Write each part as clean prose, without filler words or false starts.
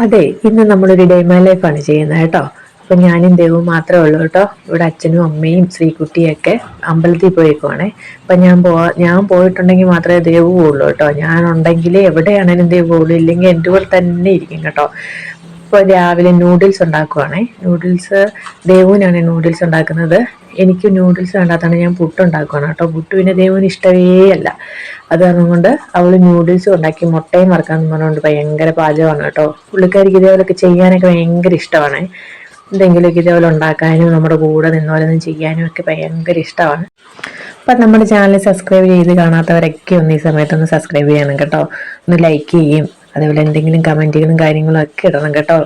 അതെ, ഇന്ന് നമ്മളൊരു ഡേ മൈ ലൈഫാണ് ചെയ്യുന്നത് കേട്ടോ. അപ്പൊ ഞാനും ദേവും മാത്രമേ ഉള്ളൂ കേട്ടോ. ഇവിടെ അച്ഛനും അമ്മയും ശ്രീകുട്ടിയൊക്കെ അമ്പലത്തിൽ പോയേക്കുവാണേ. അപ്പൊ ഞാൻ പോയിട്ടുണ്ടെങ്കിൽ മാത്രമേ ദേവു പോവുള്ളൂ കേട്ടോ. ഞാനുണ്ടെങ്കിൽ എവിടെയാണേലും ദേവു പോവുള്ളൂ, ഇല്ലെങ്കിൽ എൻ്റെ കൂടെ തന്നെ ഇരിക്കും കേട്ടോ. ഇപ്പോൾ രാവിലെ നൂഡിൽസ് ഉണ്ടാക്കുവാണേ. ദേവുവിനാണ് നൂഡിൽസ് ഉണ്ടാക്കുന്നത്. എനിക്ക് നൂഡിൽസ് വേണ്ടാത്തതാണ് ഞാൻ പുട്ടുണ്ടാക്കുവാണ് കേട്ടോ. പുട്ട് പിന്നെ ദേവുവിന് ഇഷ്ടമേ അല്ല. അത് കാരണം കൊണ്ട് അവൾ നൂഡിൽസും ഉണ്ടാക്കി മുട്ടയും വറക്കാമെന്ന് പറഞ്ഞുകൊണ്ട് ഭയങ്കര പാചകമാണ് കേട്ടോ. പുള്ളിക്കാരിക്ക് ഇതേപോലെയൊക്കെ ചെയ്യാനൊക്കെ ഭയങ്കര ഇഷ്ടമാണ്. എന്തെങ്കിലുമൊക്കെ ഇതേപോലെ ഉണ്ടാക്കാനും നമ്മുടെ കൂടെ നിന്നോലൊന്നും ചെയ്യാനും ഒക്കെ ഭയങ്കര ഇഷ്ടമാണ്. അപ്പം നമ്മുടെ ചാനൽ സബ്സ്ക്രൈബ് ചെയ്ത് കാണാത്തവരൊക്കെ ഒന്ന് ഈ സമയത്തൊന്ന് സബ്സ്ക്രൈബ് ചെയ്യണം കേട്ടോ. ഒന്ന് ലൈക്ക് ചെയ്യും, അതേപോലെ എന്തെങ്കിലും കമൻറ്റുകളും കാര്യങ്ങളും ഒക്കെ ഇടണം കേട്ടോ.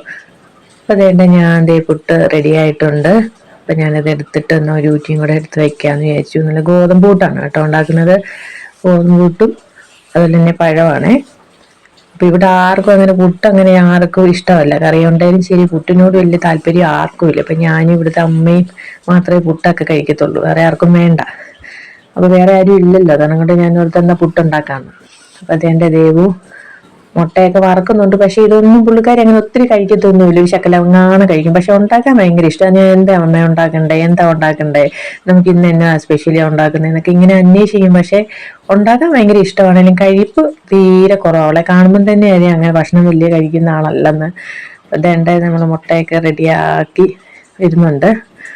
അപ്പം അതേണ്ട ഞാൻ പുട്ട് റെഡി ആയിട്ടുണ്ട്. അപ്പം ഞാനത് എടുത്തിട്ട് ഒന്ന് ഒരു ഊറ്റിയും കൂടെ എടുത്ത് വെക്കാമെന്ന് വിചാരിച്ചു. നല്ല ഗോതമ്പ് പുട്ടാണ് കേട്ടോ ഉണ്ടാക്കുന്നത്. ഗോതമ്പ് പുട്ടും അതുപോലെ തന്നെ പഴമാണ്. അപ്പം ഇവിടെ ആർക്കും അങ്ങനെ പുട്ട് അങ്ങനെ ആർക്കും ഇഷ്ടമല്ല. കറി ഉണ്ടായാലും ശരി, പുട്ടിനോട് വലിയ താല്പര്യം ആർക്കും ഇല്ല. അപ്പം ഞാനും ഇവിടുത്തെ അമ്മയും മാത്രമേ പുട്ടൊക്കെ കഴിക്കത്തുള്ളൂ, വേറെ ആർക്കും വേണ്ട. അപ്പോൾ വേറെ ആരും ഇല്ലല്ലോ, അതാണ് കൊണ്ട് ഞാൻ ഓർത്ത് തന്നെ പുട്ടുണ്ടാക്കാമെന്ന്. അപ്പം അതെൻ്റെ ദേവു മുട്ടയൊക്കെ വറക്കുന്നുണ്ട്. പക്ഷെ ഇതൊന്നും പുള്ളിക്കാരി അങ്ങനെ ഒത്തിരി കഴിക്കത്തൊന്നുമില്ല. ഒരു ശകലങ്ങാണ് കഴിക്കും. പക്ഷെ ഉണ്ടാക്കാൻ ഭയങ്കര ഇഷ്ടമാണ്. ഞാൻ എന്താ അമ്മ ഉണ്ടാക്കണ്ടേ, നമുക്ക് ഇന്ന് എന്നാ സ്പെഷ്യലി ഉണ്ടാക്കുന്നത് എന്നൊക്കെ ഇങ്ങനെ അന്വേഷിക്കും. പക്ഷെ ഉണ്ടാക്കാൻ ഭയങ്കര ഇഷ്ടമാണ്. അല്ലെങ്കിൽ കഴിപ്പ് തീരെ കുറവാണ്. അവളെ കാണുമ്പം തന്നെ അറിയാം അങ്ങനെ ഭക്ഷണം വലിയ കഴിക്കുന്ന ആളല്ലെന്ന്. അതേണ്ട നമ്മൾ മുട്ടയൊക്കെ റെഡിയാക്കി വരുന്നുണ്ട്.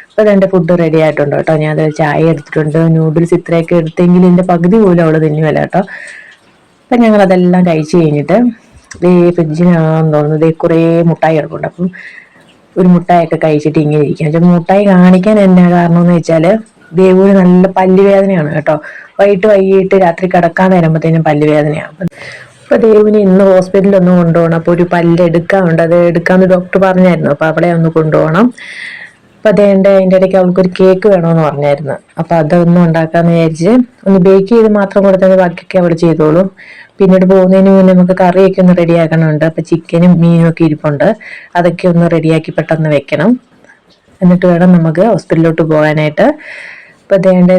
അപ്പോൾ അതെൻ്റെ ഫുഡ് റെഡി ആയിട്ടുണ്ട് കേട്ടോ. ഞാനത് ചായ എടുത്തിട്ടുണ്ട്. നൂഡിൽസ് ഇത്രയൊക്കെ എടുത്തെങ്കിൽ ഇതിൻ്റെ പകുതി പോലും അവൾ തിന്നുമല്ല കേട്ടോ. അപ്പം ഞങ്ങളതെല്ലാം കഴിച്ച് കഴിഞ്ഞിട്ട് ഫ്രിഡ്ജിനാണെന്ന് തോന്നുന്നത് കുറേ മുട്ടായി കിടപ്പുണ്ട്. അപ്പം ഒരു മുട്ടായൊക്കെ കഴിച്ചിട്ട് ഇങ്ങനെ ഇരിക്കാം. മുട്ടായി കാണിക്കാൻ എന്നാ കാരണം എന്ന് വെച്ചാൽ ദേവുവിന് നല്ല പല്ലുവേദനയാണ് കേട്ടോ. വൈകിട്ട് രാത്രി കിടക്കാൻ വരുമ്പോഴത്തേനും പല്ലുവേദനയാണ്. അപ്പൊ ദേവുവിന് ഇന്ന് ഹോസ്പിറ്റലിൽ ഒന്ന് കൊണ്ടുപോകണം. അപ്പോൾ ഒരു പല്ല് എടുക്കാനുണ്ട്, അത് എടുക്കാമെന്ന് ഡോക്ടർ പറഞ്ഞായിരുന്നു. അപ്പൊ അവിടെ ഒന്ന് കൊണ്ടുപോകണം. അപ്പൊ അതിൻ്റെ ഇടയ്ക്ക് അവൾക്കൊരു കേക്ക് വേണമെന്ന് പറഞ്ഞായിരുന്നു. അപ്പൊ അതൊന്നും ഉണ്ടാക്കാന്ന് വിചാരിച്ച് ഒന്ന് ബേക്ക് ചെയ്ത് മാത്രം കൊടുത്താൽ ബാക്കിയൊക്കെ അവൾ ചെയ്തോളും. പിന്നീട് പോകുന്നതിന് മുന്നേ നമുക്ക് കറിയൊക്കെ ഒന്ന് റെഡിയാക്കണമുണ്ട്. അപ്പൊ ചിക്കനും മീനും ഒക്കെ ഇരിപ്പുണ്ട്, അതൊക്കെ ഒന്ന് റെഡിയാക്കി പെട്ടെന്ന് വെക്കണം. എന്നിട്ട് വേണം നമുക്ക് ഹോസ്പിറ്റലിലോട്ട് പോകാനായിട്ട്. അപ്പൊ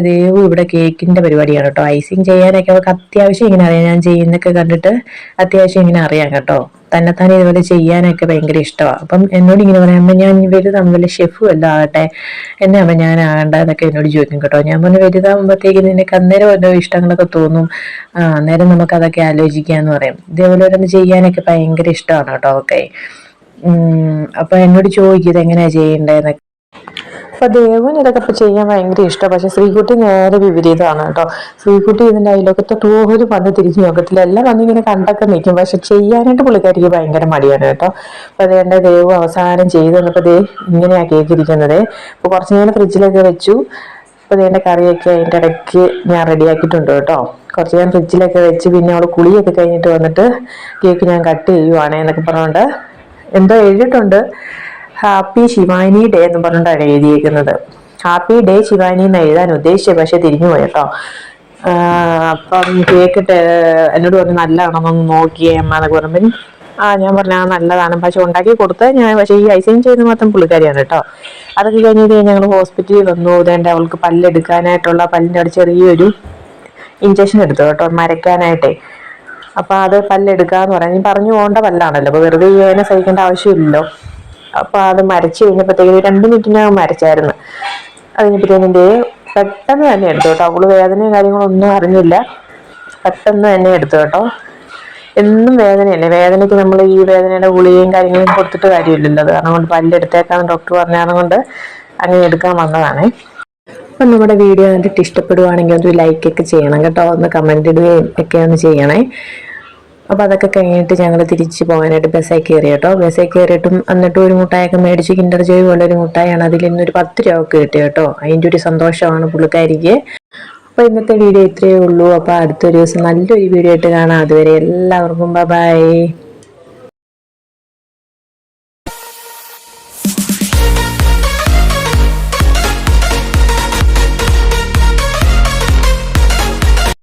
ദേവു ഇവിടെ കേക്കിന്റെ പരിപാടിയാണ് കേട്ടോ. ഐസിങ് ചെയ്യാനൊക്കെ അവൾക്ക് അത്യാവശ്യം ഇങ്ങനെ അറിയാം. ഞാൻ ചെയ്യുന്നൊക്കെ കണ്ടിട്ട് അത്യാവശ്യം ഇങ്ങനെ അറിയാം കേട്ടോ. തന്നെത്താനെ ഇതുപോലെ ചെയ്യാനൊക്കെ ഭയങ്കര ഇഷ്ടമാണ്. അപ്പം എന്നോട് ഇങ്ങനെ പറയാം, അമ്മ ഞാൻ വലുതാകുമ്പോൾ വല്ല ഷെഫ് വല്ലതും ആകട്ടെ, എന്നെ അമ്മ ഞാൻ ആകേണ്ടതെന്നൊക്കെ എന്നോട് ചോദിക്കും കേട്ടോ. ഞാൻ പറഞ്ഞു വലുതാകുമ്പോഴത്തേക്ക് നിനക്ക് അന്നേരം ഓരോ ഇഷ്ടങ്ങളൊക്കെ തോന്നും, അന്നേരം നമുക്ക് അതൊക്കെ ആലോചിക്കാന്ന് പറയും. ഇതേപോലെ ഓരോന്ന് ചെയ്യാനൊക്കെ ഭയങ്കര ഇഷ്ടമാണ് കേട്ടോ. ഓക്കെ. അപ്പൊ എന്നോട് ചോദിക്കും ഇതെങ്ങനെയാ ചെയ്യേണ്ടതെന്നൊക്കെ. അപ്പൊ ദേവുന് ഇതൊക്കെ ഇപ്പൊ ചെയ്യാൻ ഭയങ്കര ഇഷ്ടമാണ്. പക്ഷെ ശ്രീകുട്ടി നേരെ വിപരീതമാണ് കേട്ടോ. ശ്രീകുട്ടി ഇതിന്റെ അയലൊക്കത്തെ തോലും വന്ന് തിരിച്ചു നോക്കത്തില്ല, എല്ലാം വന്നിങ്ങനെ കണ്ടൊക്കെ നിൽക്കും. പക്ഷെ ചെയ്യാനായിട്ട് പുള്ളിക്കാരിക്ക് ഭയങ്കര മടിയാണ് കേട്ടോ. അപ്പൊ അതേണ്ട ദേവു അവസാനം ചെയ്ത് തന്നപ്പോൾ ഇങ്ങനെയാ കേക്ക് ഇരിക്കുന്നത്. അപ്പൊ കുറച്ചു നേരം ഫ്രിഡ്ജിലൊക്കെ വെച്ചു. അപ്പൊ ഇതിന്റെ കറിയൊക്കെ അതിന്റെ ഇടയ്ക്ക് ഞാൻ റെഡിയാക്കിയിട്ടുണ്ട് കേട്ടോ. കുറച്ച് നേരം ഫ്രിഡ്ജിലൊക്കെ വെച്ച് പിന്നെ അവൾ കുളിയൊക്കെ കഴിഞ്ഞിട്ട് വന്നിട്ട് കേക്ക് ഞാൻ കട്ട് ചെയ്യുവാണേ എന്നൊക്കെ പറഞ്ഞുകൊണ്ട് എന്തോ എഴുതിയിട്ടുണ്ട്. ഹാപ്പി ശിവാനി ഡേ എന്ന് പറഞ്ഞിട്ടാണ് എഴുതിയേക്കുന്നത്. ഹാപ്പി ഡേ ശിവാനി എന്ന് എഴുതാൻ ഉദ്ദേശിച്ചത്, പക്ഷെ തിരിഞ്ഞു പോയി കേട്ടോ. അപ്പം കേക്കിട്ട് എന്നോട് പറഞ്ഞു നല്ലതാണെന്നൊന്ന് നോക്കിയേ അമ്മ എന്നൊക്കെ പറയുമ്പോൾ ഞാൻ പറഞ്ഞ നല്ലതാണ്, പക്ഷെ ഉണ്ടാക്കി കൊടുത്താൽ ഞാൻ, പക്ഷേ ഈ ഐസിങ് ചെയ്ത് മാത്രം പുള്ളിക്കാരിയാണ് കേട്ടോ. അതൊക്കെ കഴിഞ്ഞിട്ട് ഞങ്ങൾ ഹോസ്പിറ്റലിൽ വന്നു. ഇതേണ്ട അവൾക്ക് പല്ലെടുക്കാനായിട്ടുള്ള പല്ലിൻ്റെ അവിടെ ചെറിയൊരു ഇഞ്ചക്ഷൻ എടുത്തു കേട്ടോ, മരയ്ക്കാനായിട്ടേ. അപ്പം അത് പല്ലെടുക്കാന്ന് പറഞ്ഞു പോകേണ്ട പല്ലാണല്ലോ, അപ്പോൾ വെറുതെ വേദന സഹിക്കേണ്ട ആവശ്യമില്ലല്ലോ. അപ്പം അത് മരച്ച് കഴിഞ്ഞപ്പോഴത്തേക്ക് 2 മിനിറ്റിനകം മരച്ചായിരുന്നു. അത് കഴിഞ്ഞപ്പോഴത്തേക്കിൻ്റെ പെട്ടെന്ന് തന്നെ എടുത്തു കേട്ടോ. അവള് വേദനയും കാര്യങ്ങളൊന്നും അറിഞ്ഞില്ല, പെട്ടെന്ന് തന്നെ എടുത്തു കേട്ടോ. എന്നും വേദനയല്ലേ, വേദനയ്ക്ക് നമ്മൾ ഈ വേദനയുടെ ഗുളികയും കാര്യങ്ങളും കൊടുത്തിട്ട് കാര്യമില്ലല്ലോ. അത് കാരണം കൊണ്ട് പല്ലെടുത്തേക്കാന്ന് ഡോക്ടർ പറഞ്ഞത് കൊണ്ട് അങ്ങനെ എടുക്കാൻ വന്നതാണേ. അപ്പം നമ്മുടെ വീഡിയോ കണ്ടിട്ട് ഇഷ്ടപ്പെടുവാണെങ്കിൽ ഒരു ലൈക്കൊക്കെ ചെയ്യണം കേട്ടോ. ഒന്ന് കമൻറ്റ് ഇടുകയും ഒക്കെ ഒന്ന് ചെയ്യണേ. അപ്പോൾ അതൊക്കെ കഴിഞ്ഞിട്ട് ഞങ്ങൾ തിരിച്ച് പോകാനായിട്ട് ബസ്സിൽ കയറി കേട്ടോ. ബസ്സിൽ കയറിയിട്ടും എന്നിട്ട് ഒരു മുട്ടായൊക്കെ മേടിച്ച്, കിൻഡർ ജോയ് പോലെ ഒരു മുട്ടായാണ്. അതിൽ ഇന്നൊരു 10 രൂപ ഒക്കെ കിട്ടി കേട്ടോ. അതിൻ്റെ ഒരു സന്തോഷമാണ് പുള്ളിക്കാരിക്ക്. അപ്പോൾ ഇന്നത്തെ വീഡിയോ ഇത്രയേ ഉള്ളൂ. അപ്പോൾ അടുത്തൊരു ദിവസം നല്ലൊരു വീഡിയോ ആയിട്ട് കാണാം. അതുവരെ എല്ലാവർക്കും ബൈ.